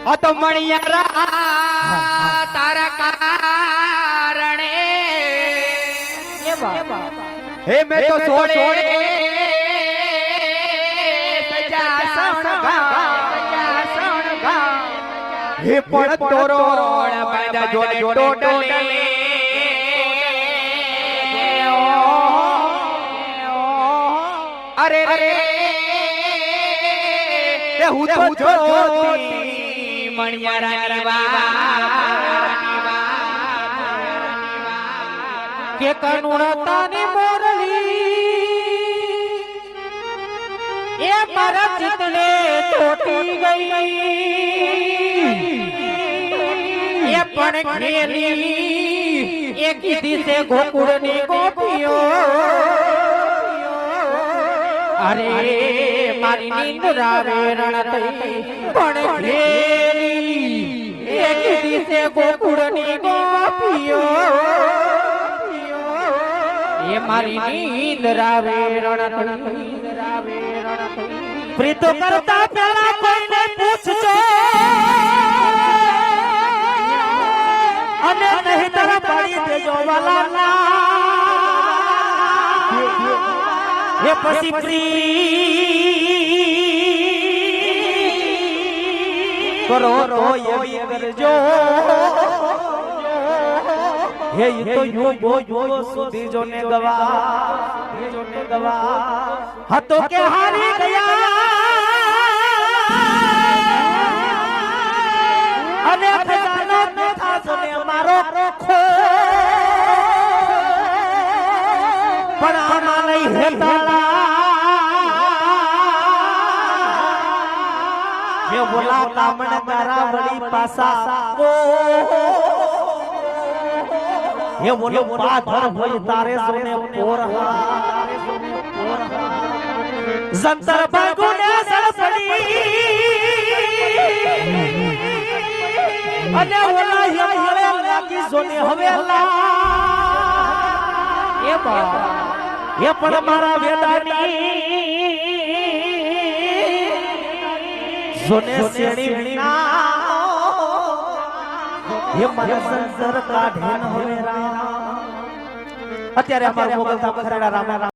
આ તો મણિયારા તારા કારણે હે મેં તો છોડે હે પણ તોરોડ બાંધા જોડે ટોટલે અરે રે તે હું તો જોતી મણિયારાની વાત કે કરુણતાની મોરલી એ મારા ચિત્તને તોટી ગઈ એ પણ ખેલી એ કીધી છે ગોકુળની ગોપીઓ અરે મારી નિંદ્રા વેરણ થઈ પણ ખેલી એ કીધી છે ગોકુળની ગોપીઓ એ મારી નિંદ્રા વેરણ થઈ પ્રીત કરતા પેલા કોઈને પૂછજો અને નહીં તારા પાડી દેજો વાલા એ પછી પ્રી કરો તો એવી કરજો હે તો યુગો યુગો સુધી જોને ગવા હતો કે હારી ગયા અને ખજાનો થાસો ને મારો ખો પણ આમાં નહીં હેતાળા મે બોલા કામણ તારા વળી પાસા હે બોલો પાથર હોય તારે સોને પોરહા જંતર ભાગુને સળસડી અને ઓલા હિમાલય લાગી સોને હવેલા એ બા એ પણ મારા વેદાની સોને શેણી ના ये मारा संसार काढे न होवे राम અત્યારે અમારો મોગલ સાહેબ ખરેડા રામ